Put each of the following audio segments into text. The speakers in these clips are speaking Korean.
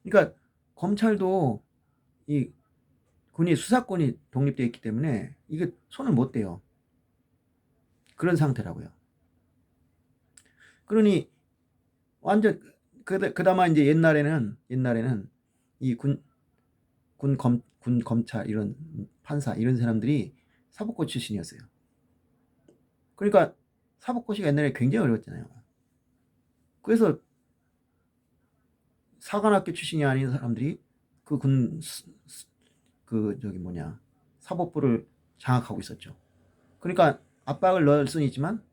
그러니까 검찰도 이 군이 수사권이 독립되어 있기 때문에 이게 손을 못 대요. 그런 상태라고요. 그러니 완전 그나마 이제 옛날에는 이 군 검찰 이런 판사 이런 사람들이 사법고 출신이었어요. 그러니까 사법고시가 옛날에 굉장히 어려웠잖아요. 그래서 사관학교 출신이 아닌 사람들이 그 저기 뭐냐 사법부를 장악하고 있었죠. 그러니까 압박을 넣을 수는 있지만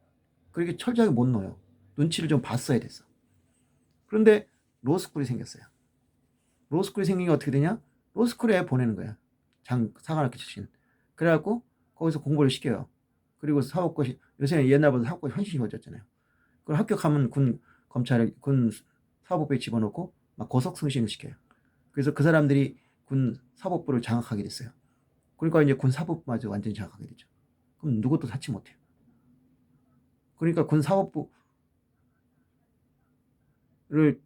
그렇게 철저하게 못 넣어요. 눈치를 좀 봤어야 됐어. 그런데 로스쿨이 생겼어요. 로스쿨이 생긴 게 어떻게 되냐? 로스쿨에 보내는 거야. 사관학교 출신. 그래갖고 거기서 공부를 시켜요. 그리고 사법고시 요새는 옛날보다 사법고시 훨씬 쉬워졌잖아요. 그걸 합격하면 군 사법부에 집어넣고 막 고속승신을 시켜요. 그래서 그 사람들이 군 사법부를 장악하게 됐어요. 그러니까 이제 군 사법부마저 완전히 장악하게 되죠. 그럼 누구도 사치 못해요. 그러니까 군 사법부를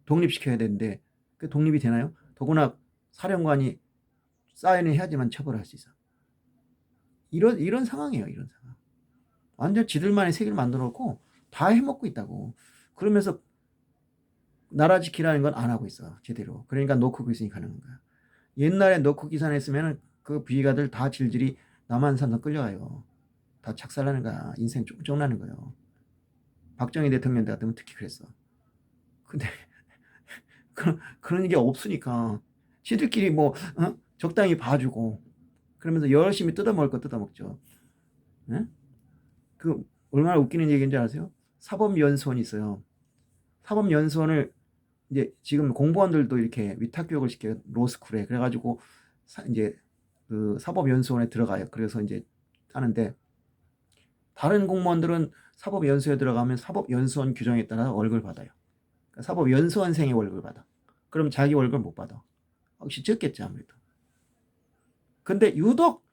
독립시켜야 되는데 그 독립이 되나요? 더구나 사령관이 사인을 해야지만 처벌을 할 수 있어. 이런 상황이에요. 이런 상황. 완전 지들만의 세계를 만들어 놓고 다 해먹고 있다고. 그러면서 나라 지키라는 건 안 하고 있어. 제대로. 그러니까 노크 기산이 가능한 거야. 옛날에 노크 기산 했으면 그 비가들 다 질질이 남한산성 끌려가요. 다 착살나는 거야. 인생 쫑쫑나는 거예요. 박정희 대통령 같으면 특히 그랬어. 근데 그런 게 없으니까 지들끼리 뭐 적당히 봐주고 그러면서 열심히 뜯어먹을 거 뜯어먹죠. 예? 그 얼마나 웃기는 얘기인지 아세요? 사법연수원이 있어요. 사법연수원을 이제 지금 공무원들도 이렇게 위탁 교육을 시켜요. 로스쿨에. 그래가지고 이제 그 사법연수원에 들어가요. 그래서 이제 하는데 다른 공무원들은 사법연수에 들어가면 사법연수원 규정에 따라 월급을 받아요. 그러니까 사법연수원생의 월급을 받아. 그럼 자기 월급을 못 받아. 혹시 적겠지 아무래도. 근데 유독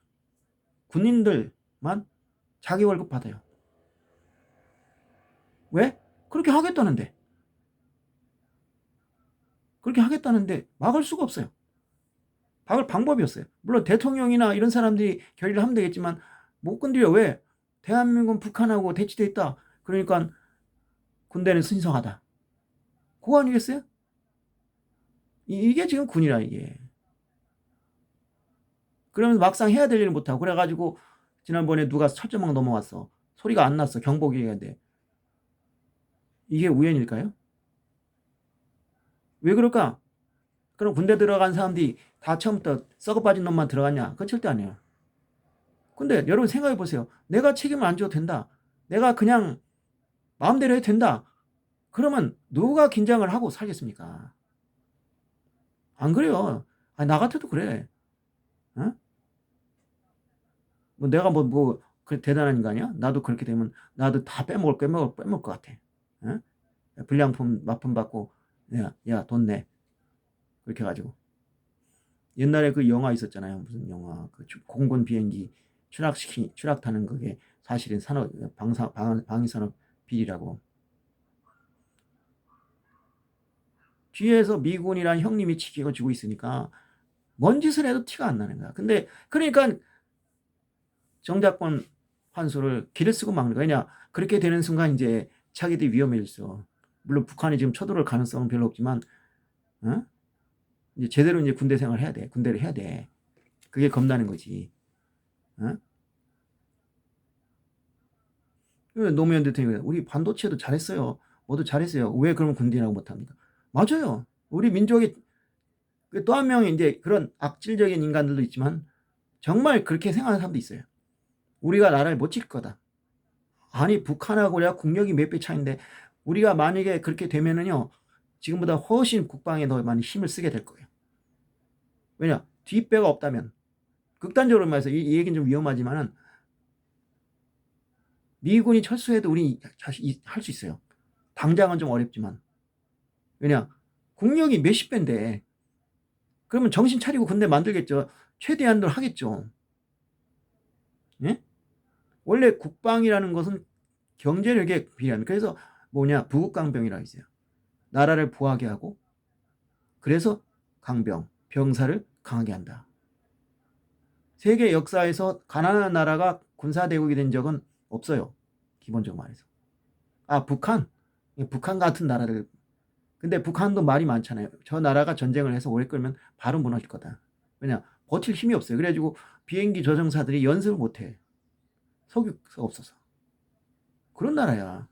군인들만 자기 월급 받아요. 왜? 그렇게 하겠다는데. 그렇게 하겠다는데 막을 수가 없어요. 막을 방법이 없어요. 물론 대통령이나 이런 사람들이 결의를 하면 되겠지만 못 건드려. 왜? 대한민국은 북한하고 대치돼 있다. 그러니까 군대는 신성하다. 그거 아니겠어요? 이게 지금 군이라 이게. 그러면서 막상 해야 될 일을 못하고 그래가지고 지난번에 누가 철조망 넘어왔어. 소리가 안 났어. 경보기가 돼. 이게 우연일까요? 왜 그럴까? 그럼 군대 들어간 사람들이 다 처음부터 썩어 빠진 놈만 들어갔냐? 그건 절대 아니에요. 근데 여러분 생각해 보세요. 내가 책임을 안 져도 된다. 내가 그냥 마음대로 해도 된다. 그러면 누가 긴장을 하고 살겠습니까? 안 그래요. 아니, 나 같아도 그래. 어? 뭐 내가 그 대단한 인간이야? 나도 그렇게 되면 나도 다 빼먹을 것 같아. 어? 불량품 납품 받고 야, 돈 내. 그렇게 해가지고. 옛날에 그 영화 있었잖아요. 무슨 영화. 그 공군 비행기 추락타는 그게 사실은 방위산업 비리라고. 뒤에서 미군이란 형님이 지키고 지고 있으니까 뭔 짓을 해도 티가 안 나는 거야. 근데 그러니까 정작권 환수를 길을 쓰고 막는 거야. 왜냐 그렇게 되는 순간 이제 자기들이 위험해졌어. 물론 북한이 지금 쳐들어올 가능성은 별로 없지만 어? 이제 제대로 이제 군대 생활을 해야 돼. 군대를 해야 돼. 그게 겁나는 거지. 어? 노무현 대통령이 우리 반도체도 잘했어요. 모두 잘했어요. 왜 그러면 군대라고 못합니까? 맞아요. 우리 민족이 또 한 명의 이제 그런 악질적인 인간들도 있지만 정말 그렇게 생각하는 사람도 있어요. 우리가 나라를 못 지킬 거다. 아니 북한하고 우리가 국력이 몇 배 차인데 우리가 만약에 그렇게 되면은요 지금보다 훨씬 국방에 더 많이 힘을 쓰게 될 거예요. 왜냐 뒷배가 없다면 극단적으로 말해서 이 얘기는 좀 위험하지만은 미군이 철수해도 우리 할 수 있어요. 당장은 좀 어렵지만 왜냐 국력이 몇십 배인데 그러면 정신 차리고 군대 만들겠죠. 최대한으로 하겠죠. 예? 원래 국방이라는 것은 경제력에 비례합니다. 그래서 뭐냐 부국강병이라고 있어요. 나라를 부하게 하고 그래서 강병, 병사를 강하게 한다. 세계 역사에서 가난한 나라가 군사대국이 된 적은 없어요. 기본적으로 말해서. 북한 같은 나라들. 근데 북한도 말이 많잖아요. 저 나라가 전쟁을 해서 오래 끌면 바로 무너질 거다. 왜냐? 버틸 힘이 없어요. 그래가지고 비행기 조종사들이 연습을 못해. 석유가 없어서. 그런 나라야.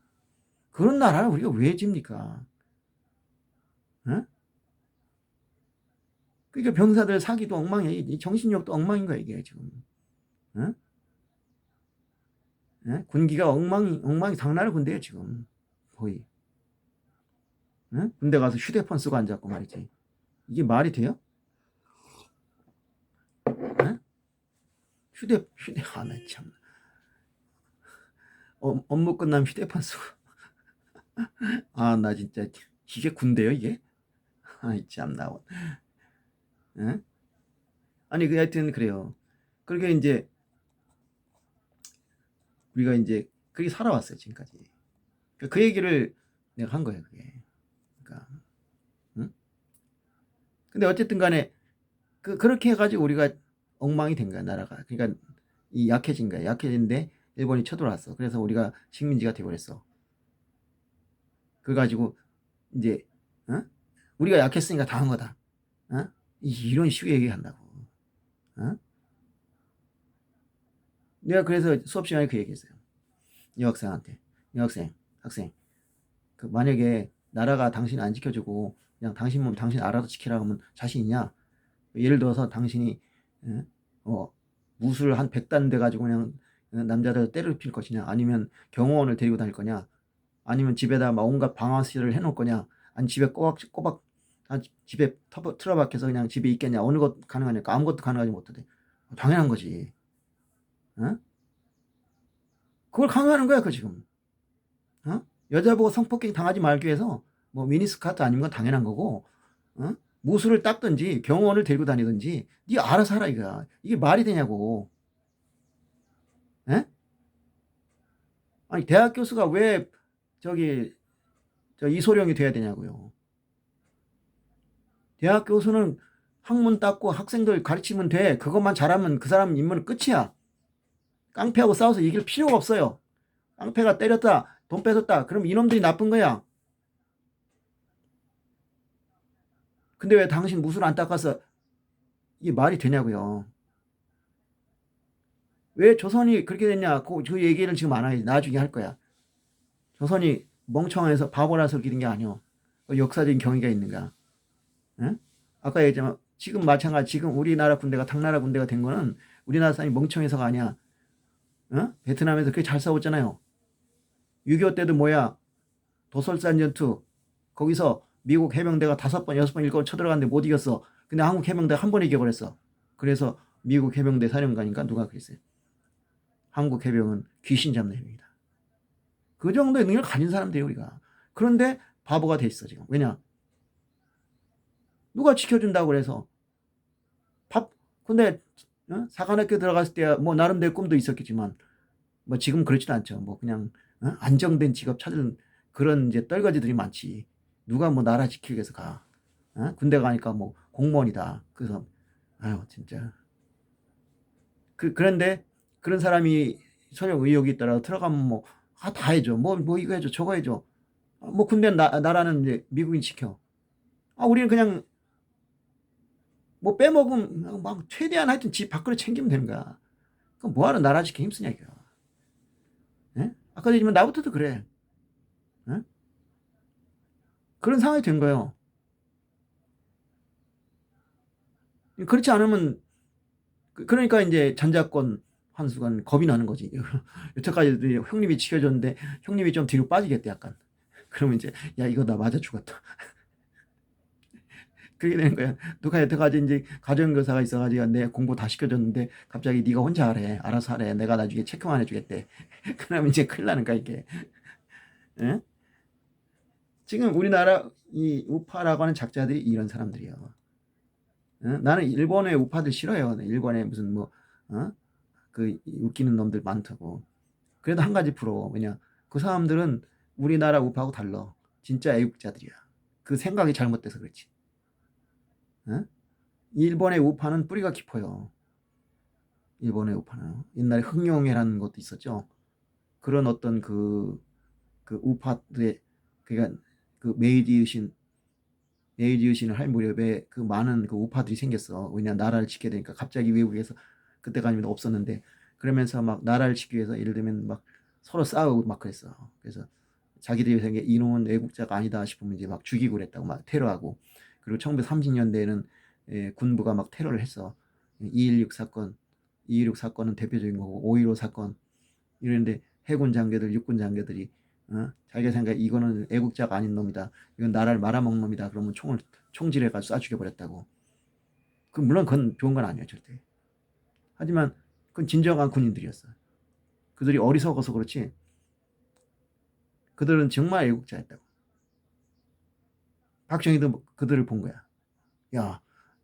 그런 나라를 우리가 왜 집니까? 어? 그러니까 병사들 사기도 엉망이야. 정신력도 엉망인 거야, 이게 지금. 어? 군기가 엉망이 장난을 군대야, 지금. 거의. 군대 가서 휴대폰 쓰고 앉았고 말이지. 이게 말이 돼요? 나 참. 업무 끝나면 휴대폰 쓰고. 나 진짜. 이게 군대요, 이게? 참, 나온. 아니, 하여튼, 그래요. 그렇게 이제, 우리가 이제, 그렇게 살아왔어요, 지금까지. 그 얘기를 내가 한 거예요, 그게. 그러니까, 응? 근데 어쨌든 간에, 그렇게 해가지고 우리가 엉망이 된 거야, 나라가. 그러니까, 약해진 거야. 약해진데, 일본이 쳐들어왔어. 그래서 우리가 식민지가 돼버렸어. 그래가지고, 이제, 우리가 약했으니까 당한 거다. 이런 식으로 얘기한다고. 내가 그래서 수업 시간에 그 얘기했어요. 여학생한테. 학생. 만약에 나라가 당신 안 지켜주고 그냥 당신 몸 당신 알아서 지키라고 하면 자신 있냐? 예를 들어서 당신이 무술 한 100단 돼가지고 그냥 남자들 때를 필 것이냐? 아니면 경호원을 데리고 다닐 거냐? 아니면 집에다 막 온갖 방아쇠를 해놓을 거냐? 아니 집에 꼬박 집에 틀어박혀서 그냥 집에 있겠냐? 어느 것 가능하냐까? 아무것도 가능하지 못하대. 당연한 거지. 그걸 강요하는 거야, 그 지금. 여자 보고 성폭행 당하지 말기 위해서 뭐 미니스커트 아니면 건 당연한 거고, 무술을 닦든지 경호원을 데리고 다니든지 네 알아서 하라 이거야. 이게 말이 되냐고. 아니 대학 교수가 왜 저 이소룡이 돼야 되냐고요. 대학 교수는 학문 닦고 학생들 가르치면 돼. 그것만 잘하면 그 사람 인문은 끝이야. 깡패하고 싸워서 이길 필요가 없어요. 깡패가 때렸다, 돈 뺏었다, 그럼 이놈들이 나쁜 거야. 근데 왜 당신 무술 안 닦아서 이게 말이 되냐고요. 왜 조선이 그렇게 됐냐? 그 얘기를 지금 안 하지. 나중에 할 거야. 조선이 멍청해서 바보라서 그렇게 된 게 아니오. 역사적인 경위가 있는 거야. 아까 얘기했지만 지금 마찬가지. 지금 우리나라 군대가 당나라 군대가 된 거는 우리나라 사람이 멍청해서가 아니야. 베트남에서 그렇게 잘 싸웠잖아요. 6.25 때도 뭐야? 도솔산 전투. 거기서 미국 해병대가 5번, 6번, 7번 쳐들어갔는데 못 이겼어. 근데 한국 해병대가 한 번 이겨버렸어. 그래서 미국 해병대 사령관이니까 누가 그랬어요? 한국 해병은 귀신 잡는 해병이다. 그 정도의 능력을 가진 사람들이 우리가. 그런데 바보가 돼 있어 지금. 왜냐? 누가 지켜준다고 그래서. 근데 사관학교 들어갔을 때 뭐 나름대로 꿈도 있었겠지만 뭐 지금 그렇지도 않죠. 뭐 그냥 안정된 직업 찾은 그런 이제 떨거지들이 많지. 누가 뭐 나라 지키기 위해서 가. 군대 가니까 뭐 공무원이다. 그래서 아유 진짜. 그런데 그런 사람이 전역 의혹이 있더라도 들어가면 뭐 다 해줘. 뭐 이거 해줘, 저거 해줘. 뭐 군대 나라는 이제 미국인 지켜. 우리는 그냥 뭐 빼먹으면 막 최대한 하여튼 집 밖으로 챙기면 되는 거야. 그럼 뭐하러 나라 지키기 힘쓰냐 이거. 아까도 얘기했지만 나부터도 그래. 그런 상황이 된 거예요. 그렇지 않으면 그러니까 이제 전작권 환수관 겁이 나는 거지. 여태까지 형님이 지켜줬는데 형님이 좀 뒤로 빠지겠대 약간. 그러면 이제 야 이거 나 맞아 죽었다. 그렇게 되는 거야. 누가 여태까지 이제 가정교사가 있어가지고 내 공부 다 시켜줬는데 갑자기 네가 혼자 하래. 알아서 하래. 내가 나중에 체크만 해주겠대. 그러면 이제 큰일 나는 거야 이게. 지금 우리나라 이 우파라고 하는 작자들이 이런 사람들이야. 나는 일본의 우파들 싫어요. 일본에 무슨 그 웃기는 놈들 많다고. 그래도 한 가지 부러워. 왜냐? 그 사람들은 우리나라 우파하고 달라. 진짜 애국자들이야. 그 생각이 잘못돼서 그렇지. 어? 일본의 우파는 뿌리가 깊어요. 일본의 우파는 옛날에 흑룡회라는 것도 있었죠. 그런 어떤 그 우파들의, 그러니까 그 메이지 유신을 할 무렵에 그 많은 그 우파들이 생겼어. 왜냐, 나라를 지켜야 되니까. 갑자기 외국에서, 그때가 아니면 없었는데, 그러면서 막 나라를 지키기 위해서 예를 들면 막 서로 싸우고 막 그랬어. 그래서 자기들이 생각에 이놈은 외국자가 아니다 싶으면 이제 막 죽이고 그랬다고, 막 테러하고. 그리고 1930년대에는 군부가 막 테러를 했어. 2.16 사건, 2.16 사건은 대표적인 거고, 5.15 사건 이런데 해군 장교들, 육군 장교들이 자기가 생각에 이거는 애국자가 아닌 놈이다, 이건 나라를 말아먹는 놈이다, 그러면 총질해가지고 쏴 죽여버렸다고. 물론 그건 좋은 건 아니에요, 절대. 하지만 그건 진정한 군인들이었어. 그들이 어리석어서 그렇지 그들은 정말 애국자였다고. 박정희도 그들을 본 거야. 야,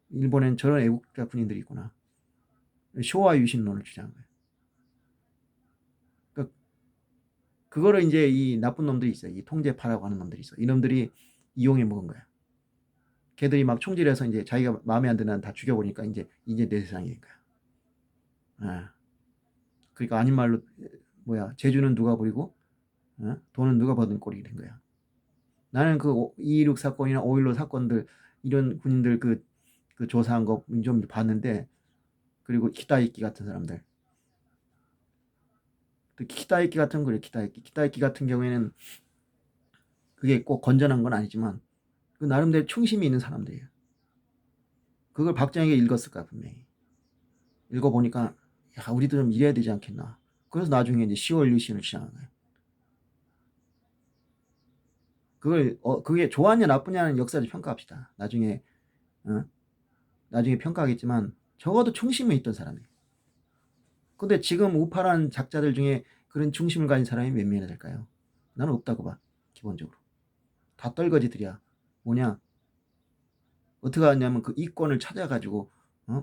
일본엔 저런 애국자 군인들이 있구나. 쇼와 유신론을 주장한 거야. 그러니까 그거를 이제 이 나쁜 놈들이 있어. 이 통제파라고 하는 놈들이 있어. 이놈들이 이용해 먹은 거야. 걔들이 막 총질해서 이제 자기가 마음에 안 드는 한 다 죽여보니까 이제 내 세상인 거야. 아, 그러니까 아닌 말로 뭐야, 제주는 누가 부리고 돈은 누가 받은 꼴이 된 거야. 나는 그 2.16 사건이나 5.15 사건들, 이런 군인들 그 조사한 거 좀 봤는데, 그리고 키다이키 같은 사람들, 또 키다이키 같은 그래. 키다이키 같은 경우에는 그게 꼭 건전한 건 아니지만 그 나름대로 충심이 있는 사람들이에요. 그걸 박정희가 읽었을까, 분명히. 읽어보니까 야, 우리도 좀 이래야 되지 않겠나. 그래서 나중에 이제 10월 유신을 주장한 거예요. 그게 좋았냐 나쁘냐는 역사를 평가합시다. 어? 나중에 평가하겠지만 적어도 충심이 있던 사람이에요. 근데 지금 우파라는 작자들 중에 그런 중심을 가진 사람이 몇 명이나 될까요? 나는 없다고 봐, 기본적으로. 다 떨거지들이야. 뭐냐, 어떻게 하냐면 그 이권을 찾아가지고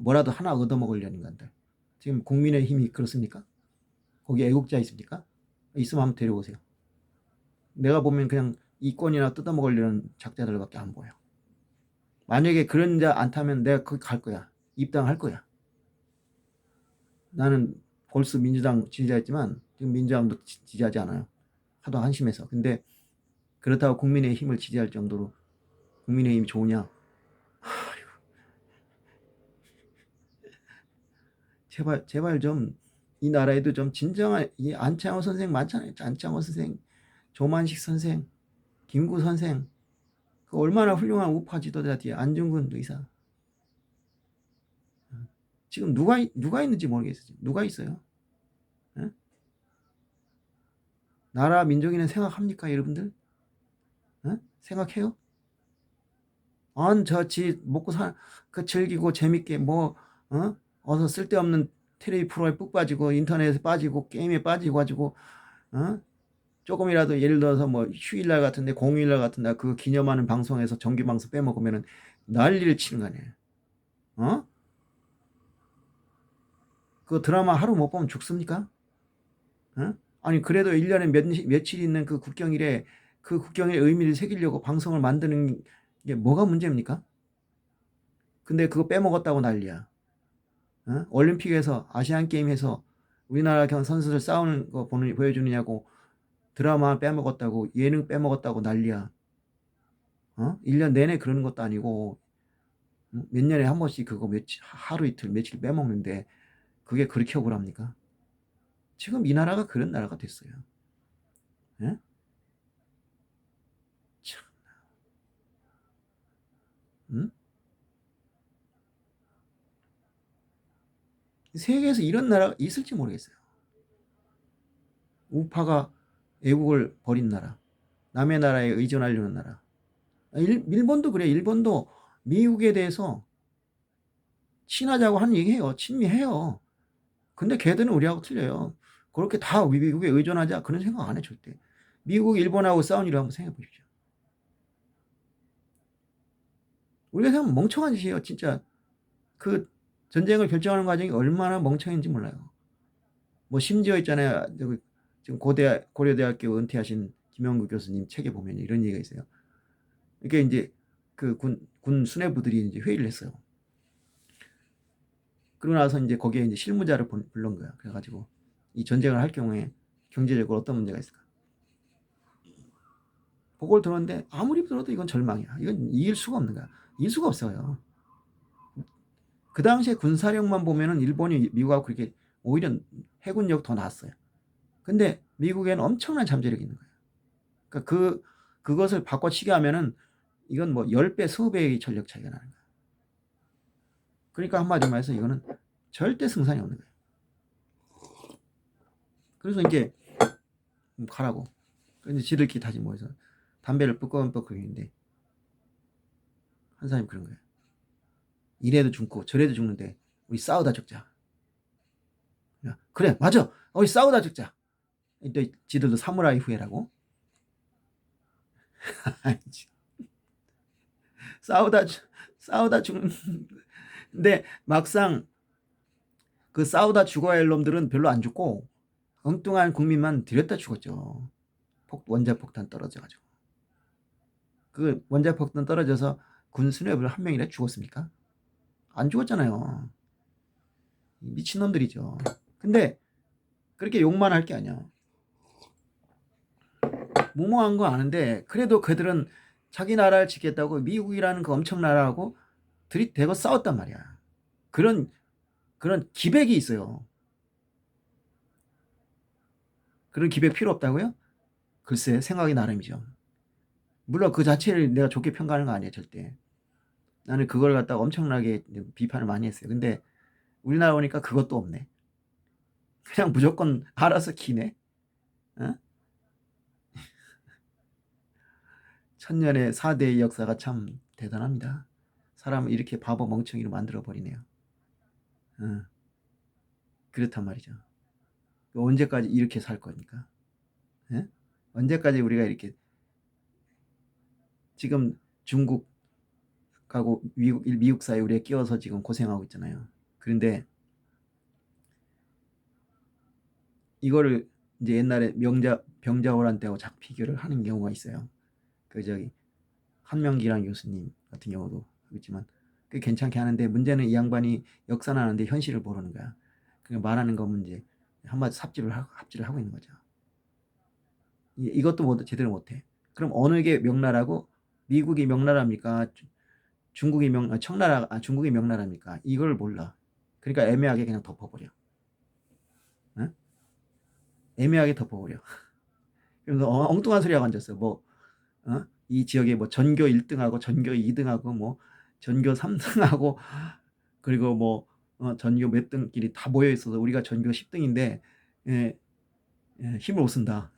뭐라도 하나 얻어먹으려는 건데. 지금 국민의힘이 그렇습니까? 거기 애국자 있습니까? 있으면 한번 데려오세요. 내가 보면 그냥 이권이나 뜯어먹으려는 작자들밖에 안 보여. 만약에 그런 자 안 타면 내가 거기 갈 거야. 입당할 거야. 나는 골수 민주당 지지자였지만 지금 민주당도 지지하지 않아요. 하도 한심해서. 근데 그렇다고 국민의힘을 지지할 정도로 국민의힘이 좋으냐? 제발 좀 이 나라에도 좀 진정한 이 안창호 선생 많잖아요. 안창호 선생, 조만식 선생, 김구 선생, 그 얼마나 훌륭한 우파 지도자 뒤에 안중근 의사. 지금 누가 있는지 모르겠어요. 누가 있어요? 에? 나라 민족인은 생각합니까, 여러분들? 생각해요? 저지 먹고 그 즐기고 재밌게 어서 쓸데없는 텔레비 프로에 푹 빠지고 인터넷에 빠지고 게임에 빠지고 가지고 어? 조금이라도 예를 들어서 뭐 휴일날 같은데, 공휴일날 같은데 그 기념하는 방송에서 정규 방송 빼먹으면은 난리를 치는 거 아니에요. 어? 그 드라마 하루 못 보면 죽습니까? 아니 그래도 1년에 며칠 있는 그 국경일에 그 국경의 의미를 새기려고 방송을 만드는 게 뭐가 문제입니까? 근데 그거 빼먹었다고 난리야. 올림픽에서, 아시안 게임에서 우리나라 선수들 싸우는 거 보여주느냐고 드라마 빼먹었다고, 예능 빼먹었다고 난리야. 1년 내내 그러는 것도 아니고 몇 년에 한 번씩 그거 하루 이틀 며칠 빼먹는데 그게 그렇게 억울합니까? 지금 이 나라가 그런 나라가 됐어요. 예? 참, 응? 세계에서 이런 나라가 있을지 모르겠어요. 우파가 애국을 버린 나라, 남의 나라에 의존하려는 나라. 일본도 그래. 일본도 미국에 대해서 친하자고 하는 얘기해요. 친미해요. 근데 걔들은 우리하고 틀려요. 그렇게 다 미국에 의존하자 그런 생각 안 해, 절대. 미국, 일본하고 싸운 일을 한번 생각해 보십시오. 우리가 생각하면 멍청한 짓이에요, 진짜. 그 전쟁을 결정하는 과정이 얼마나 멍청인지 몰라요. 뭐 심지어 있잖아요. 지금 고려대학교 은퇴하신 김영구 교수님 책에 보면 이런 얘기가 있어요. 이게 이제 그 군 수뇌부들이 이제 회의를 했어요. 그러고 나서 이제 거기에 이제 실무자를 불른 거야. 그래가지고 이 전쟁을 할 경우에 경제적으로 어떤 문제가 있을까? 보고를 들었는데 아무리 들어도 이건 절망이야. 이건 이길 수가 없는 거야. 이길 수가 없어요. 그 당시에 군사력만 보면은 일본이 미국하고 그렇게 오히려 해군력 더 나았어요. 근데 미국에는 엄청난 잠재력이 있는 거예요. 그러니까 그것을 바꿔치기 하면은 이건 뭐 10배, 20배의 전력 차이가 나는 거예요. 그러니까 한마디로 말해서 이거는 절대 승산이 없는 거예요. 그래서 이제 가라고. 근데 지들끼리 다시 모여서 담배를 끄꺼끄꺼 있는데 한 사람이 그런 거예요. 이래도 죽고 저래도 죽는데 우리 싸우다 죽자. 그래 맞아. 우리 싸우다 죽자. 또 지들도 사무라이 후예라고. 싸우다 죽는데 막상 그 싸우다 죽어야 할 놈들은 별로 안 죽고 엉뚱한 국민만 들였다 죽었죠. 원자폭탄 떨어져가지고. 그 원자폭탄 떨어져서 군 수뇌부 한 명이라 죽었습니까? 안 죽었잖아요. 미친놈들이죠. 근데 그렇게 욕만 할 게 아니야. 무모한 거 아는데 그래도 그들은 자기 나라를 지켰다고 미국이라는 그 엄청 나라하고 들이대고 싸웠단 말이야. 그런 기백이 있어요. 그런 기백 필요 없다고요? 글쎄 생각이 나름이죠. 물론 그 자체를 내가 좋게 평가하는 거 아니에요. 절대. 나는 그걸 갖다가 엄청나게 비판을 많이 했어요. 근데 우리나라 오니까 그것도 없네. 그냥 무조건 알아서 기네. 어? 천년의 4대의 역사가 참 대단합니다. 사람을 이렇게 바보 멍청이로 만들어버리네요. 어. 그렇단 말이죠. 언제까지 이렇게 살 거니까? 예? 언제까지 우리가 이렇게 지금 중국하고 미국 사이에 우리가 끼워서 지금 고생하고 있잖아요. 그런데 이거를 이제 옛날에 병자호란 때하고 자꾸 비교를 하는 경우가 있어요. 그 저기 한명기란 교수님 같은 경우도 있지만 꽤 괜찮게 하는데 문제는 이 양반이 역사는 하는데 현실을 모르는 거야. 그 말하는 거 문제 한마디 합질을 하고 있는 거죠. 이것도 제대로 못해. 그럼 어느 게 명나라고 미국이 명나라입니까? 중국이 중국이 명나라입니까? 이걸 몰라. 그러니까 애매하게 그냥 덮어버려. 응? 애매하게 덮어버려. 그래서 엉뚱한 소리 하고 앉았어. 이 지역에 뭐 전교 1등하고 전교 2등하고 뭐 전교 3등하고 그리고 뭐 전교 몇 등끼리 다 모여 있어서 우리가 전교 10등인데 힘을 못 쓴다.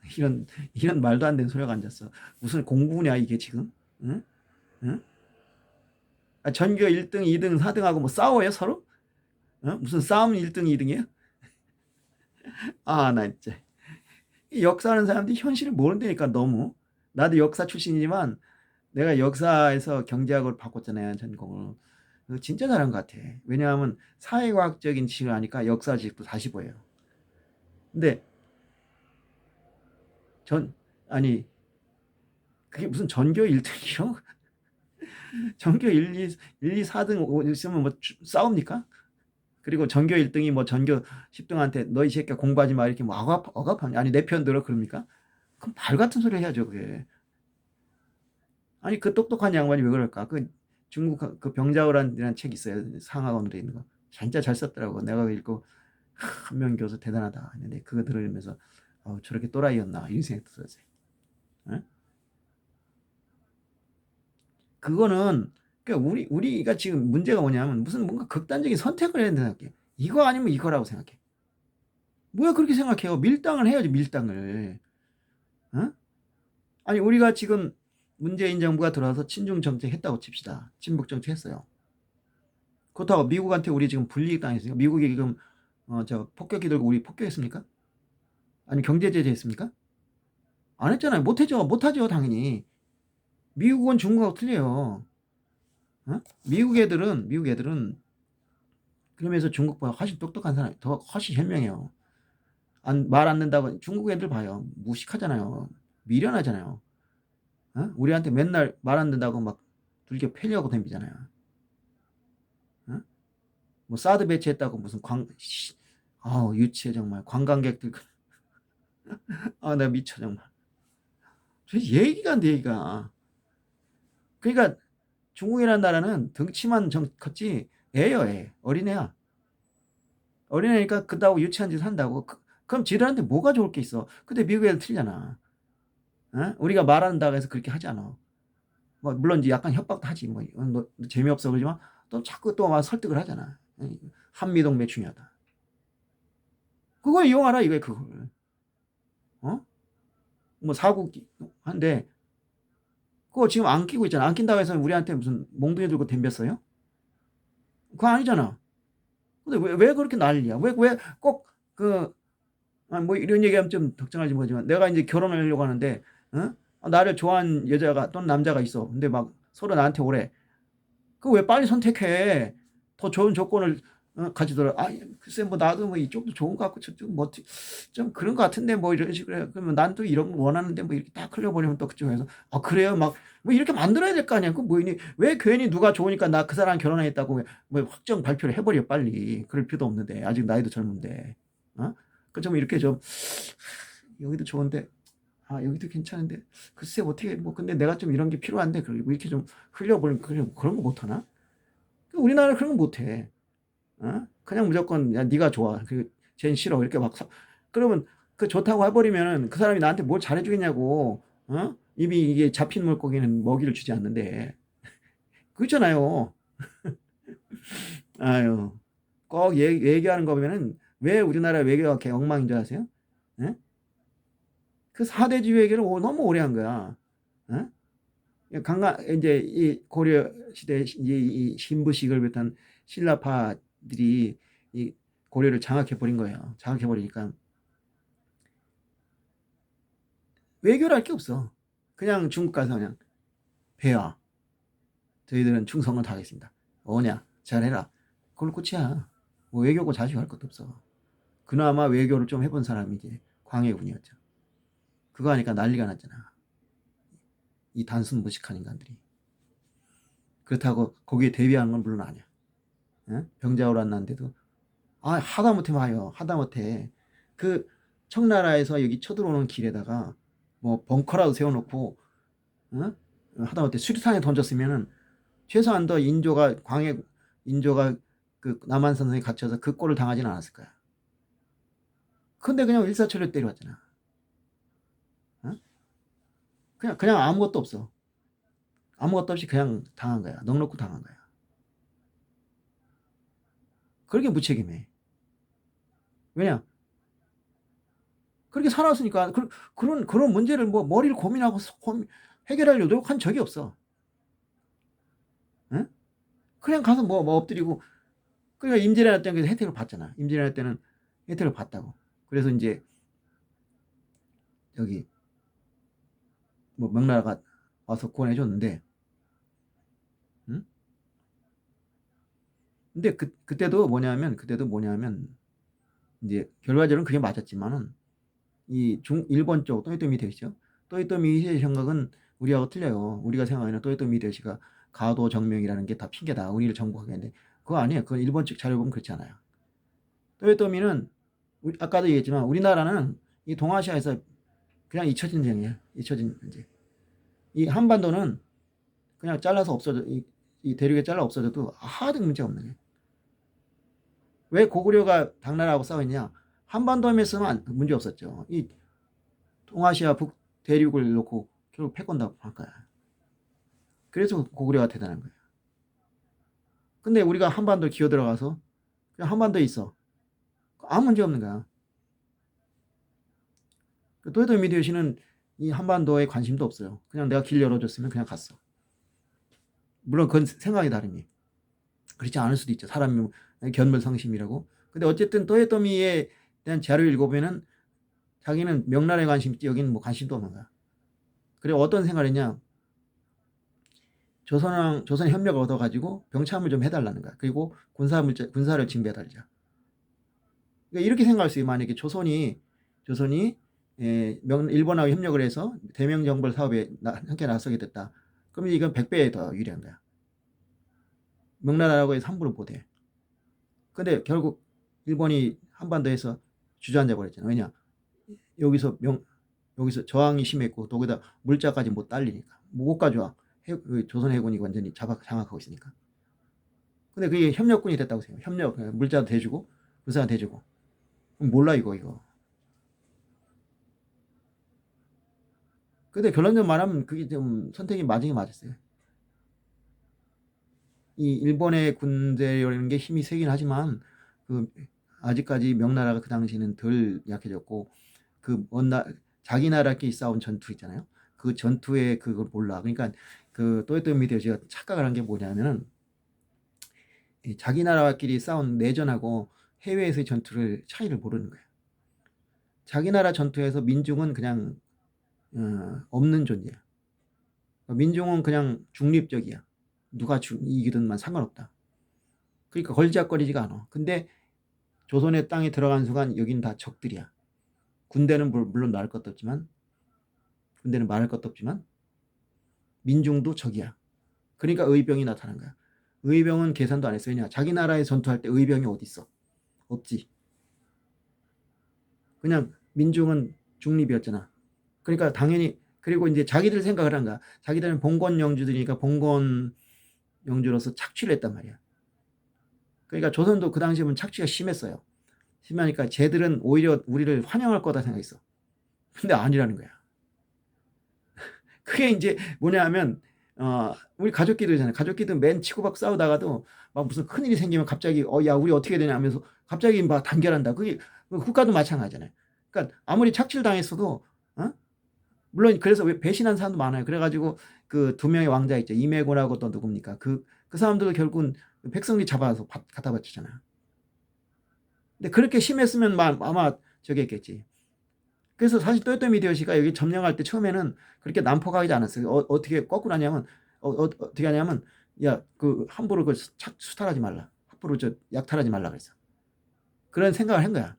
이런 말도 안 되는 소리가 앉았어. 무슨 공부냐 이게 지금? 응? 응? 전교 1등, 2등, 4등하고 뭐 싸워요 서로? 무슨 싸움 1등, 2등이에요? 나 진짜. 역사하는 사람들이 현실을 모른다니까 너무. 나도 역사 출신이지만 내가 역사에서 경제학을 바꿨잖아요 전공을. 진짜 잘한 것 같아. 왜냐하면 사회과학적인 지식을 하니까 역사 지식도 다시 보여요. 근데 그게 무슨 전교 1등이요? 전교 1, 2, 4등 있으면 뭐 싸웁니까? 그리고 전교 1등이 뭐 전교 10등한테 너 이 새끼야 공부하지 마 이렇게 뭐 억압하냐? 아니 내 편 들어 그럽니까? 그럼 발 같은 소리 해야죠 그게. 아니 그 똑똑한 양반이 왜 그럴까? 그 중국 그 병자호란이라는 책 있어요. 상하원으로 있는 거. 진짜 잘 썼더라고. 내가 읽고 한명 교수 대단하다 했는데 그거 들으면서 저렇게 또라이였나 이런 생각 들었어요. 응? 그거는 그러니까 우리가 지금 문제가 뭐냐면 무슨 뭔가 극단적인 선택을 해야 된다고 생각해. 이거 아니면 이거라고 생각해. 뭐야 그렇게 생각해요? 밀당을 해야지 밀당을. 어? 아니 우리가 지금 문재인 정부가 들어와서 친중 정책 했다고 칩시다. 친북 정책 했어요. 그렇다고 미국한테 우리 지금 불이익 당했으니까 미국이 지금 폭격기 들고 우리 폭격했습니까? 아니 경제 제재 했습니까? 안 했잖아요. 못하죠 당연히. 미국은 중국하고 틀려요. 미국 애들은 그러면서 중국보다 훨씬 똑똑한 사람, 더 훨씬 현명해요. 말 안 듣는다고 중국 애들 봐요. 무식하잖아요. 미련하잖아요. 우리한테 맨날 말 안 듣는다고 막 들겨 패려고 덤비잖아요. 어? 뭐 사드 배치했다고 무슨 유치해 정말. 관광객들 아 나 미쳐 정말. 얘기가 안 돼 얘기가. 그러니까 중국이라는 나라는 덩치만 컸지 애예요 애. 어린애야. 어린애니까 그따고 유치한 짓 한다고. 그럼 지들한테 뭐가 좋을 게 있어. 근데 미국 애들 틀리잖아. 어? 우리가 말한다고 해서 그렇게 하지 않아. 뭐 물론 이제 약간 협박도 하지. 뭐 너 재미없어 그러지만 또 자꾸 또 막 설득을 하잖아. 한미동맹 중요하다. 그걸 이용하라 이거야 그걸. 어? 뭐 사국한데 그거 지금 안 끼고 있잖아. 안 낀다고 해서 우리한테 무슨 몽둥이 들고 덤볐어요? 그거 아니잖아. 근데 왜 그렇게 난리야? 왜 꼭 뭐 이런 얘기하면 좀 적절할지 모르지만 내가 이제 결혼을 하려고 하는데, 나를 좋아하는 여자가 또는 남자가 있어. 근데 막 서로 나한테 오래. 그 왜 빨리 선택해? 더 좋은 조건을 가지더라. 아, 글쎄 뭐 나도 뭐 이쪽도 좋은 것 같고 저쪽 뭐 좀 그런 것 같은데 뭐 이런 식으로 해. 그러면 난 또 이런 거 원하는데 뭐 이렇게 딱 흘려버리면 또 그쪽에서 아 그래요? 막 뭐 이렇게 만들어야 될 거 아니야? 그 뭐니? 왜 괜히 누가 좋으니까 나 그 사람 결혼하겠다고 뭐 확정 발표를 해버려 빨리. 그럴 필요도 없는데 아직 나이도 젊은데. 어? 그 좀 이렇게 좀 여기도 좋은데 아 여기도 괜찮은데 글쎄 어떻게 뭐 근데 내가 좀 이런 게 필요한데 그리고 이렇게 좀 흘려버리면 그런 거 못하나? 우리나라 그런 거 못해. 그냥 무조건 야 네가 좋아. 쟨 싫어. 이렇게 막 그러면 그 좋다고 해버리면은 그 사람이 나한테 뭘 잘해주겠냐고. 이미 이게 잡힌 물고기는 먹이를 주지 않는데. 그렇잖아요. 아유, 꼭 얘기하는 거 보면은 왜 우리나라 외교가 이렇게 엉망인 줄 아세요? 예? 그 사대주의 얘기를 너무 오래 한 거야. 예? 이제 이 고려 시대 이 신부식을 비롯한 신라파들이 이 고려를 장악해 버린 거예요. 장악해 버리니까 외교를 할 게 없어. 그냥 중국 가서 그냥 배워. 저희들은 충성을 다하겠습니다. 뭐냐? 잘해라. 그걸 끝이야. 뭐 외교고 자식 할 것도 없어. 그나마 외교를 좀 해본 사람이 이제 광해군이었죠. 그거 하니까 난리가 났잖아. 이 단순 무식한 인간들이. 그렇다고 거기에 대비하는 건 물론 아니야. 병자호를 안 났는데도 하다못해 봐요. 하다못해 그 청나라에서 여기 쳐들어오는 길에다가 뭐 벙커라도 세워놓고 하다못해 수류탄에 던졌으면은 최소한 더 인조가 그 남한산성에 갇혀서 그 꼴을 당하지는 않았을 거야. 근데 그냥 일사천리로 때려왔잖아. 그냥 아무것도 없어. 아무것도 없이 그냥 당한 거야. 넉넉히 당한 거야. 그렇게 무책임해. 왜냐? 그렇게 살았으니까 그런 문제를 뭐 머리를 고민하고 해결하려고 노력한 적이 없어. 응? 그냥 가서 뭐 엎드리고 그러니까 임진왜란 때는 혜택을 받잖아. 임진왜란 때는 혜택을 받다고. 그래서 이제 여기 뭐 명나라가 와서 구원해줬는데, 응? 근데 그때도 뭐냐면 이제 결과적으로는 그게 맞았지만은 일본 쪽 또요토미 히데요시죠. 또요토미 히데요시 생각은 우리하고 틀려요. 우리가 생각하는 또요토미 히데요시가 가도 정명이라는 게 다 핑계다. 우리를 정복하겠는데 그거 아니에요. 그건 일본 측 자료 보면 그렇지 않아요. 또요토미는 아까도 얘기했지만 우리나라는 이 동아시아에서 그냥 잊혀진 전쟁이에요. 잊혀진 전쟁. 이 한반도는 그냥 잘라서 없어져 이 대륙에 잘라 없어져도 하등 문제가 없는 거예요. 왜 고구려가 당나라하고 싸웠냐? 한반도에서만 문제 없었죠. 이 동아시아 북 대륙을 놓고 결국 패권다고 할 거야. 그래서 고구려가 대단한 거예요. 근데 우리가 한반도 기어 들어가서 그냥 한반도에 있어. 아무 문제 없는 거야. 도요토미 히데요시는 이 한반도에 관심도 없어요. 그냥 내가 길 열어줬으면 그냥 갔어. 물론 그건 생각이 다르니. 그렇지 않을 수도 있죠. 사람이 견물성심이라고. 근데 어쨌든 도요토미에 대한 자료를 읽어보면은 자기는 명나라에 관심 있지 여기는 뭐 관심도 없는 거야. 그래 어떤 생각을 했냐? 조선 협력을 얻어가지고 병참을 좀 해달라는 거야. 그리고 군사를 징배해달자. 그러니까 이렇게 생각할 수 있어요. 만약에 조선이 일본하고 협력을 해서 대명정벌 사업에 함께 나서게 됐다. 그럼 이건 100배 더 유리한 거야. 명나라하고의 3분은 못해. 근데 결국 일본이 한반도에서 주저앉아 버렸잖아. 왜냐? 여기서 여기서 저항이 심했고 또 거기다 물자까지 못 달리니까 못 가져와. 조선 해군이 완전히 장악하고 있으니까. 근데 그게 협력군이 됐다고 생각해요. 협력, 물자도 대주고 물자도 대주고. 몰라 이거. 근데 결론적으로 말하면 그게 좀 선택이 맞은 게 맞았어요. 이 일본의 군대라는 게 힘이 세긴 하지만 그 아직까지 명나라가 그 당시에는 덜 약해졌고 자기 나라끼리 싸운 전투 있잖아요. 그 전투에 그걸 몰라. 그러니까 그 또요토미 히데요시가 착각을 한 게 뭐냐면은 자기 나라끼리 싸운 내전하고 해외에서의 전투를 차이를 모르는 거예요. 자기 나라 전투에서 민중은 그냥 없는 존재야. 민중은 그냥 중립적이야. 누가 이기든만 상관없다. 그러니까 걸작거리지가 않아. 근데 조선의 땅에 들어간 순간 여긴 다 적들이야. 군대는 물론 말할 것도 없지만 민중도 적이야. 그러니까 의병이 나타난 거야. 의병은 계산도 안 했어. 왜냐? 자기 나라에 전투할 때 의병이 어디 있어? 없지. 그냥 민중은 중립이었잖아. 그러니까 당연히 그리고 이제 자기들 생각을 한 거야. 자기들은 봉건 영주들이니까 봉건 영주로서 착취를 했단 말이야. 그러니까 조선도 그 당시에 보면 착취가 심했어요. 심하니까 쟤들은 오히려 우리를 환영할 거다 생각했어. 근데 아니라는 거야. 그게 이제 뭐냐 하면 우리 가족끼리잖아요. 가족끼리 맨 치고받고 싸우다가도 막 무슨 큰일이 생기면 갑자기 야 우리 어떻게 되냐 하면서 갑자기 막 단결한다. 그게 국가도 마찬가지잖아요. 그러니까 아무리 착취를 당했어도 물론 그래서 왜 배신한 사람도 많아요. 그래가지고 그 두 명의 왕자 있죠. 이매곤하고 또 누굽니까? 그 사람들도 결국은 백성들이 잡아서 갖다 바치잖아요. 근데 그렇게 심했으면 아마 저기 했겠지. 그래서 사실 또요토미 히데요시가 여기 점령할 때 처음에는 그렇게 난폭하지 않았어요. 어떻게 거꾸로 하냐면 어떻게 하냐면 야 그 함부로 수탈하지 말라. 함부로 약탈하지 말라 그랬어. 그런 생각을 한 거야.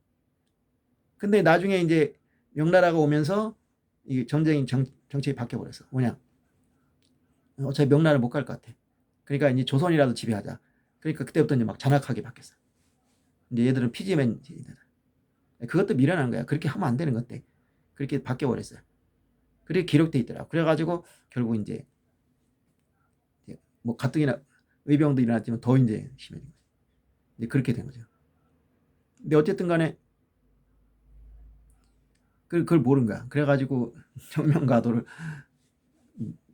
근데 나중에 이제 명나라가 오면서 이 전쟁이 정책이 바뀌어 버렸어. 뭐냐? 어차피 명나라 못 갈 것 같아. 그러니까 이제 조선이라도 지배하자. 그러니까 그때부터 이제 막 잔악하게 바뀌었어. 이제 얘들은 피지맨 그것도 미련한 거야. 그렇게 하면 안 되는 건데 그렇게 바뀌어 버렸어요. 그게 기록돼 있더라고. 그래가지고 결국 이제 뭐 가뜩이나 의병도 일어났지만 더 이제 심해진 거죠. 이제 그렇게 된 거죠. 근데 어쨌든 간에 그걸 모른 거야. 그래가지고 정명가도를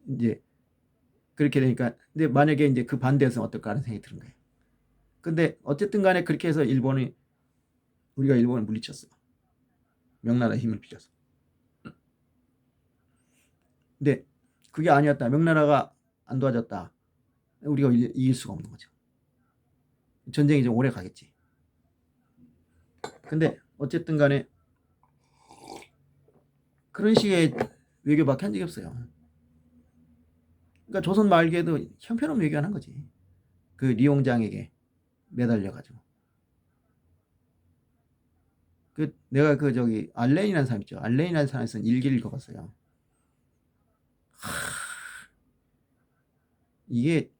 이제 그렇게 되니까 근데 만약에 이제 그 반대였으면 어떨까 하는 생각이 드는 거예요. 근데 어쨌든 간에 그렇게 해서 우리가 일본을 물리쳤어. 명나라의 힘을 빌려서. 근데 그게 아니었다. 명나라가 안 도와줬다. 우리가 이길 수가 없는 거죠. 전쟁이 좀 오래 가겠지. 근데 어쨌든 간에 그런 식의 외교밖에 한 적이 없어요. 그러니까 조선 말기에도 형편없는 외교를 한 거지. 그 리용장에게 매달려가지고. 내가 알렌이라는 사람 있죠. 알렌이라는 사람이 쓴 일기를 읽어봤어요. 이게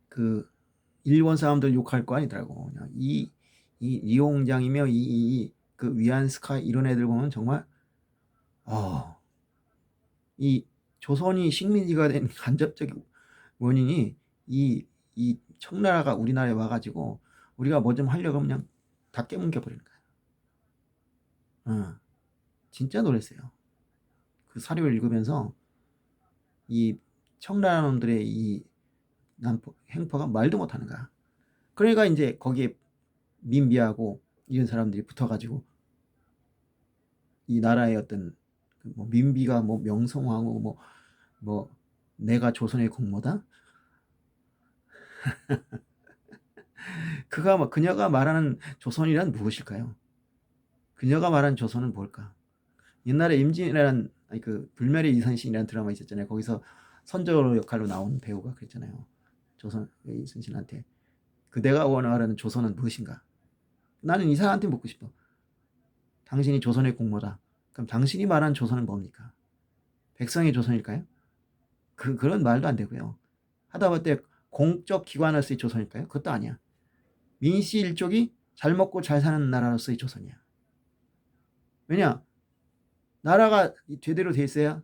그 일본 사람들 욕할 거 아니더라고. 그냥 이 리용장이며 그 위안스카 이런 애들 보면 정말 이 조선이 식민지가 된 간접적인 원인이 이 청나라가 우리나라에 와가지고 우리가 뭐 좀 하려고 하면 그냥 다 깨뭉겨 버리는 거야. 진짜 놀랐어요. 그 사료를 읽으면서 이 청나라 놈들의 이 행포가 말도 못하는 거야. 그러니까 이제 거기에 민비하고 이런 사람들이 붙어가지고 이 나라의 어떤 뭐 민비가 뭐 명성황후 뭐 내가 조선의 공모다. 그녀가 말하는 조선이란 무엇일까요? 그녀가 말하는 조선은 뭘까? 옛날에 임진왜란 그 불멸의 이순신이라는 드라마 있었잖아요. 거기서 선조 역할로 나온 배우가 그랬잖아요. 조선의 이순신한테 내가 원하는 조선은 무엇인가? 나는 이 사람한테 묻고 싶어. 당신이 조선의 공모다. 그럼 당신이 말하는 조선은 뭡니까? 백성의 조선일까요? 그런 말도 안 되고요. 하다못해 공적 기관으로서의 조선일까요? 그것도 아니야. 민씨 일족이 잘 먹고 잘 사는 나라로서의 조선이야. 왜냐? 나라가 제대로 돼 있어야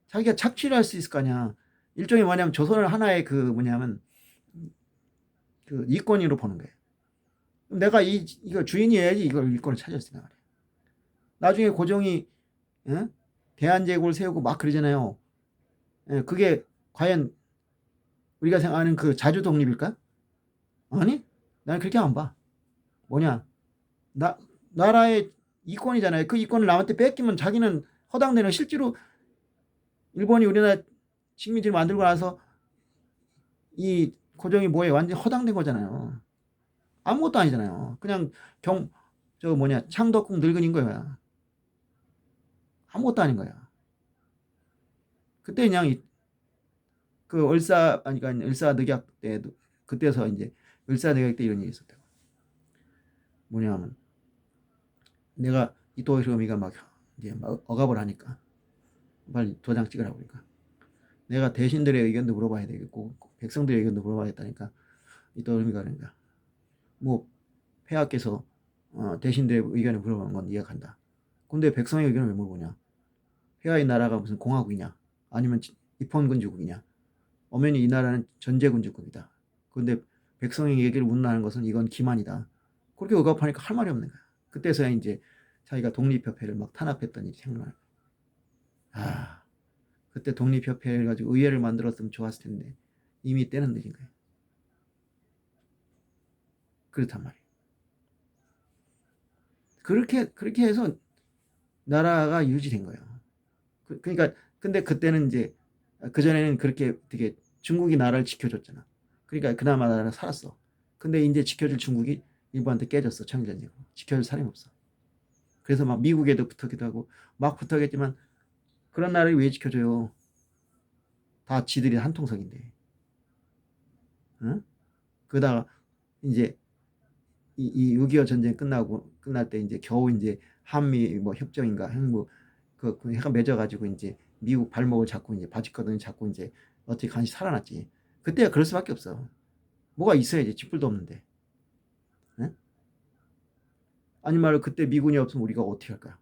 자기가 착취를 할 수 있을 거 아니야. 일종의 뭐냐면 조선을 하나의 그 뭐냐면 그 이권으로 보는 거예요. 내가 이거 주인이어야지 이걸 일권을 찾았으나 말이야. 나중에 고종이 대한제국을 세우고 막 그러잖아요. 그게 과연 우리가 생각하는 그 자주 독립일까? 아니, 나는 그렇게 안 봐. 뭐냐, 나라의 이권이잖아요. 그 이권을 남한테 뺏기면 자기는 허당되는, 실제로 일본이 우리나라 식민지를 만들고 나서 이 고종이 뭐에 완전히 허당된 거잖아요. 아무것도 아니잖아요. 그냥 창덕궁 늙은인 거야. 아무것도 아닌 거야. 그때 그냥 그 을사늑약 때도, 그때서 이제 을사늑약 때 이런 일이 있었다고. 뭐냐면 내가 이토 히로미가 막 이제 막 억압을 하니까 빨리 도장 찍으라고 그러니까 내가 대신들의 의견도 물어봐야 되겠고 백성들의 의견도 물어봐야겠다니까 이토 히로미가 그러니까 뭐 폐하께서 대신들의 의견을 물어보는 건 이해한다. 근데 백성의 의견을 왜 물어보냐? 폐하의 나라가 무슨 공화국이냐? 아니면 입헌군주국이냐? 엄연히 이 나라는 전제군주국이다. 근데 백성의 얘기를 묻는다는 것은 이건 기만이다. 그렇게 억압하니까 할 말이 없는 거야. 그때서야 이제 자기가 독립협회를 막 탄압했던 일이 생각나요. 그때 독립협회를 가지고 의회를 만들었으면 좋았을 텐데 이미 때는 늦은 거예요. 그렇단 말이에요. 그렇게 해서 나라가 유지된 거예요. 그러니까 근데 그때는 이제 그전에는 그렇게 되게 중국이 나라를 지켜줬잖아. 그러니까 그나마 나라가 살았어. 근데 이제 지켜줄 중국이 일본한테 깨졌어. 청일전쟁으로. 지켜줄 사람이 없어. 그래서 막 미국에도 붙었기도 하고 막 붙었겠지만 그런 나라를 왜 지켜줘요? 다 지들이 한통속인데. 응? 그러다가 이제 이 6.25 전쟁 끝날 때 이제 겨우 이제 한미 뭐 협정인가 행보 그 해가 맺어가지고 이제 미국 발목을 잡고 이제 바짓거든을 잡고 이제 어떻게 간신히 살아났지. 그때가 그럴 수밖에 없어. 뭐가 있어야지. 쥐뿔도 없는데. 응? 아니 말로 그때 미군이 없으면 우리가 어떻게 할까?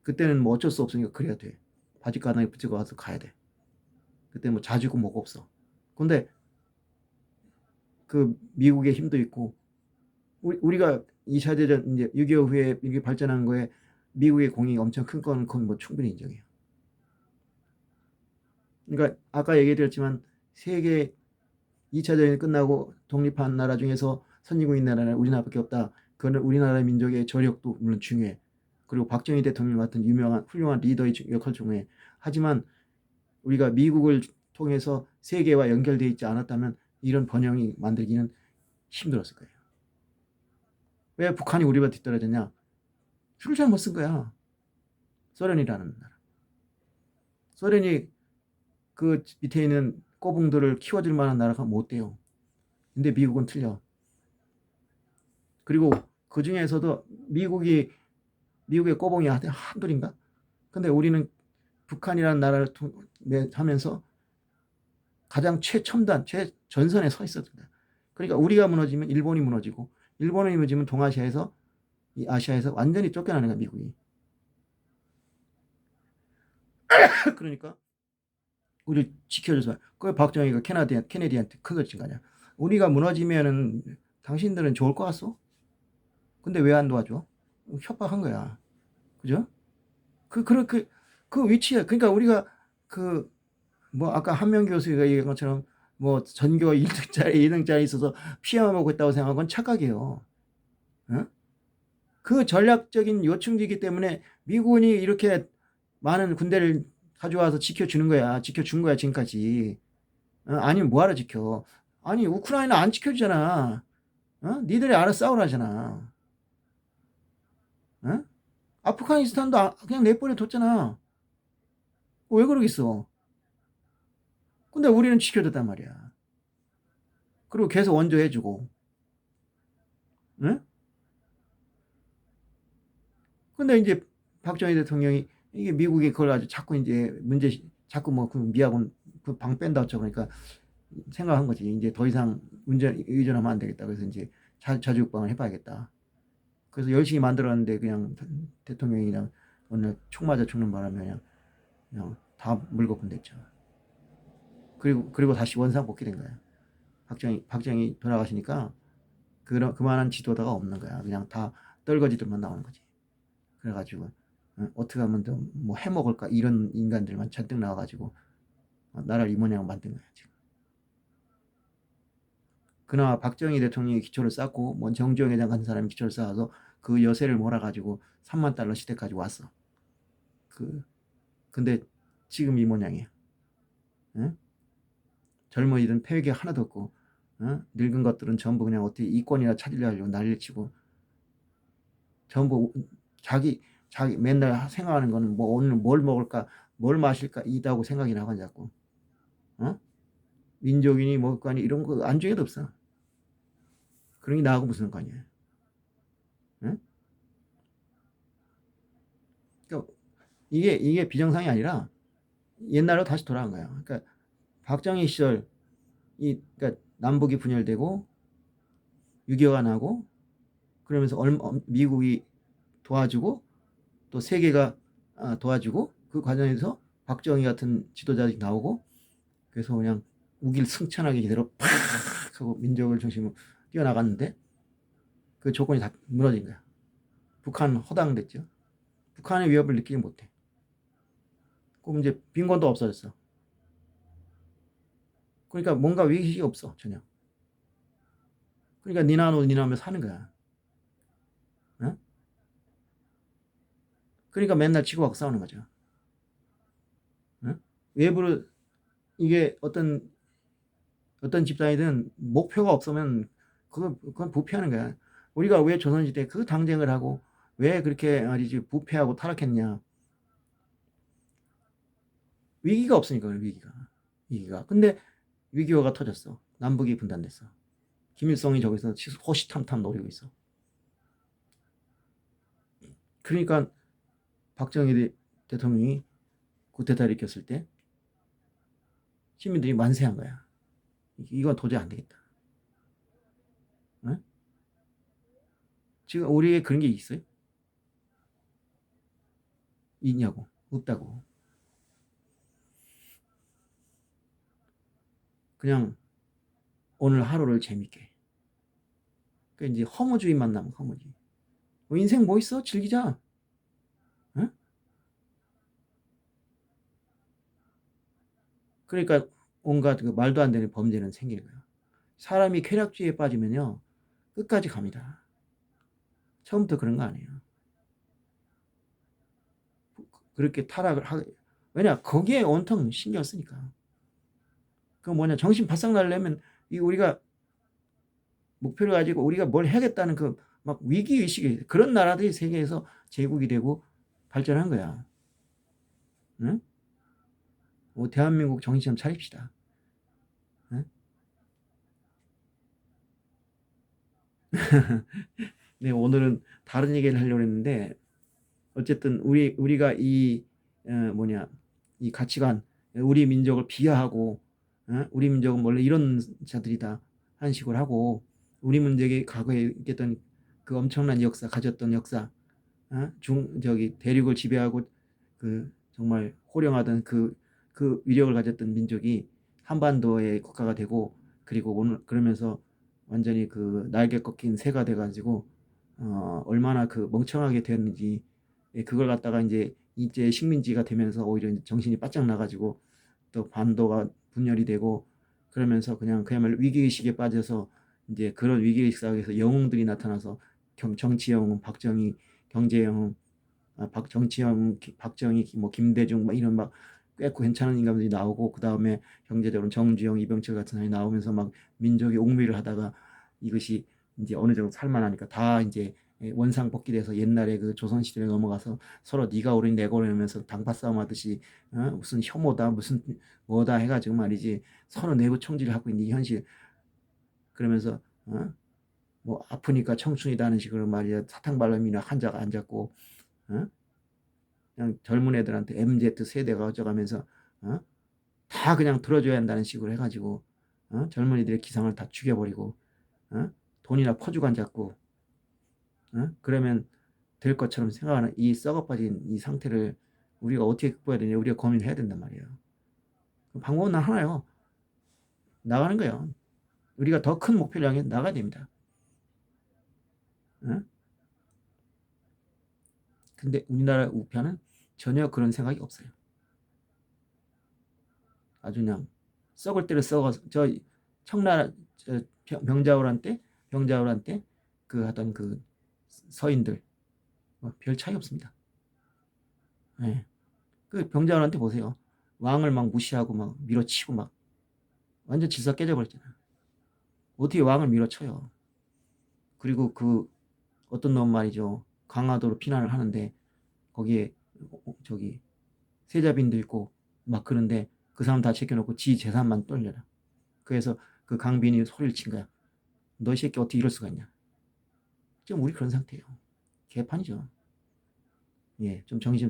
그때는 뭐 어쩔 수 없으니까 그래야 돼. 바짓가랑에 붙이고 와서 가야 돼. 그때 뭐 자주고 뭐가 없어. 근데 그 미국의 힘도 있고 우리가 2차 대전 이제 6.25 후에 이게 발전한 거에 미국의 공이 엄청 큰 건 그건 뭐 충분히 인정해요. 그러니까 아까 얘기드렸지만 세계 2차 대전이 끝나고 독립한 나라 중에서 선진국인 나라는 우리나라밖에 없다. 그거는 우리나라 민족의 저력도 물론 중요해. 그리고 박정희 대통령 같은 유명한 훌륭한 리더의 역할 중에 하지만 우리가 미국을 통해서 세계와 연결되어 있지 않았다면 이런 번영이 만들기는 힘들었을 거예요. 왜 북한이 우리보다 뒤떨어졌냐? 술을 잘 못 쓴 거야. 소련이라는 나라. 소련이 그 밑에 있는 꼬붕들을 키워줄 만한 나라가 못 돼요. 근데 미국은 틀려. 그리고 그 중에서도 미국의 꼬봉이 한둘인가? 근데 우리는 북한이라는 나라를 하면서 가장 최첨단, 최전선에 서 있었다. 그러니까 우리가 무너지면 일본이 무너지고, 일본이 무너지면 동아시아에서, 이 아시아에서 완전히 쫓겨나는 거야, 미국이. 그러니까 우리 지켜줘서 그 박정희가 케네디한테 그걸 친 거냐? 우리가 무너지면은 당신들은 좋을 것 같소? 근데 왜 안 도와줘? 협박한 거야. 그죠? 그 위치야. 그러니까 우리가 그 뭐 아까 한명 교수가 얘기한 것처럼 뭐 전교 1등짜리 2등짜리 있어서 피해만 보고 있다고 생각한 건 착각이에요. 어? 그 전략적인 요충지이기 때문에 미군이 이렇게 많은 군대를 가져와서 지켜주는 거야. 지켜준 거야 지금까지. 아니면 뭐하러 지켜? 아니 우크라이나 안 지켜주잖아. 니들이 알아서 싸우라잖아. 어? 아프가니스탄도 그냥 내버려 뒀잖아. 왜 그러겠어? 근데 우리는 지켜줬단 말이야. 그리고 계속 원조해주고. 응? 근데 이제 박정희 대통령이 이게 미국이 그걸 아주 자꾸 이제 문제 자꾸 뭐 그 미학원 그 방 뺀다 어쩌고 그러니까 생각한 거지. 이제 더 이상 운전 의존하면 안 되겠다. 그래서 이제 자주육방을 해봐야겠다. 그래서 열심히 만들었는데 그냥 대통령이 그냥 오늘 총 맞아 죽는 바람에 그냥 다 물거품됐죠. 그리고 다시 원상 복귀된 거야. 박정희 돌아가시니까 그만한 지도자가 없는 거야. 그냥 다 떨거지들만 나오는 거지. 그래가지고 어떻게 하면 더 뭐 해먹을까 이런 인간들만 잔뜩 나와가지고 나라를 이 모양 만든 거야 지금. 그나마 박정희 대통령이 기초를 쌓고 뭐 정주영 회장 같은 사람이 기초를 쌓아서 그 여세를 몰아가지고 3만 달러 시대까지 왔어. 근데 지금 이 모양이야. 응? 젊은이들은 패기 하나도 없고 늙은 것들은 전부 그냥 어떻게 이권이나 찾으려고 난리치고 전부 자기 맨날 생각하는 거는 뭐 오늘 뭘 먹을까 뭘 마실까 이다고 생각이 나고 자꾸 민족이니 뭐까니 이런 거 안중에도 없어. 그러니 나하고 무슨 상관이야. 응? 그러니까 이게 비정상이 아니라 옛날로 다시 돌아간 거야. 그러니까 박정희 시절 그러니까 남북이 분열되고 6.25가 나고 그러면서 미국이 도와주고 또 세계가 도와주고 그 과정에서 박정희 같은 지도자들이 나오고 그래서 그냥 우길 승천하게 제대로 팍 하고 민족을 중심으로 뛰어나갔는데 그 조건이 다 무너진 거야. 북한은 허당됐죠. 북한의 위협을 느끼지 못해. 그럼 이제 빈곤도 없어졌어. 그러니까 뭔가 위기가 없어 전혀. 그러니까 니나노 사는 거야. 어? 그러니까 맨날 치고받고 싸우는 거죠. 어? 외부로 이게 어떤 집단이든 목표가 없으면 그건 부패하는 거야. 우리가 왜 조선시대 그 당쟁을 하고 왜 그렇게 말이지 부패하고 타락했냐. 위기가 없으니까 그래, 위기가. 근데 위기가 터졌어. 남북이 분단됐어. 김일성이 저기서 호시탐탐 노리고 있어. 그러니까 박정희 대통령이 쿠데타를 일으켰을 때 시민들이 만세한 거야. 이건 도저히 안 되겠다. 응? 지금 우리에 그런 게 있어요? 있냐고. 없다고. 그냥 오늘 하루를 재밌게. 그러니까 이제 허무주의만 남은 허무주의. 뭐 인생 뭐 있어? 즐기자. 응? 그러니까 온갖 그 말도 안 되는 범죄는 생기는 거야. 사람이 쾌락주의에 빠지면요. 끝까지 갑니다. 처음부터 그런 거 아니에요. 그렇게 타락을 왜냐? 거기에 온통 신경 쓰니까. 그 뭐냐? 정신 바싹 나려면 우리가 목표를 가지고 우리가 뭘 해야겠다는 그 막 위기 의식이 그런 나라들이 세계에서 제국이 되고 발전한 거야. 응? 뭐 대한민국 정신 좀 차립시다. 응? 네, 오늘은 다른 얘기를 하려고 했는데 어쨌든 우리가 뭐냐 이 가치관 우리 민족을 비하하고 우리 민족은 원래 이런 자들이다 하는 식으로 하고 우리 민족이 과거에 있던 그 엄청난 역사 가졌던 역사 저기 대륙을 지배하고 그 정말 호령하던 그 위력을 가졌던 민족이 한반도의 국가가 되고 그리고 오늘 그러면서 완전히 그 날개 꺾인 새가 돼가지고 얼마나 그 멍청하게 됐는지 그걸 갖다가 이제 식민지가 되면서 오히려 정신이 바짝 나가지고 또 반도가 분열이 되고 그러면서 그야말로 위기의식에 빠져서 이제 그런 위기의식 속에서 영웅들이 나타나서 정치 영웅 박정희 경제 영웅 정치 영웅 박정희 뭐 김대중 막 이런 막 꽤 괜찮은 인간들이 나오고 그 다음에 경제적으로 정주영 이병철 같은 사람이 나오면서 막 민족이 옥미를 하다가 이것이 이제 어느 정도 살만하니까 다 이제 원상복귀돼서 옛날에 그 조선시대에 넘어가서 서로 네가 오르니 내가 오르면서 당파 싸움 하듯이 무슨 혐오다 무슨 뭐다 해가지고 말이지 서로 내부 총질을 하고 있는 이 현실 그러면서 뭐 아프니까 청춘이다는 식으로 말이야 사탕발람이나 한자가 안 잡고 그냥 젊은 애들한테 MZ 세대가 어쩌가면서 어? 다 그냥 들어줘야 한다는 식으로 해가지고 젊은이들의 기상을 다 죽여버리고 돈이나 퍼주관 잡고 그러면 될 것처럼 생각하는 이 썩어빠진 이 상태를 우리가 어떻게 극복해야 되냐 우리가 고민을 해야 된단 말이에요. 방법은 하나요. 나가는 거예요. 우리가 더 큰 목표를 향해 나가야 됩니다. 근데 우리나라 우파는 전혀 그런 생각이 없어요. 아주 그냥 썩을 대로 썩어서 저 청나라 병자호란 때 그 하던 그 서인들 별 차이 없습니다. 예. 그 병자호란 때 보세요. 왕을 막 무시하고 막 밀어치고 막 완전 질서 깨져버렸잖아. 어떻게 왕을 밀어쳐요? 그리고 그 어떤 놈 말이죠. 강화도로 피난을 하는데 거기에 저기 세자빈도 있고 막 그런데 그 사람 다 제껴놓고 지 재산만 떨려라. 그래서 그 강빈이 소리를 친 거야. 너 이 새끼 어떻게 이럴 수가 있냐. 지금 우리 그런 상태예요. 개판이죠. 예, 좀 정신 좀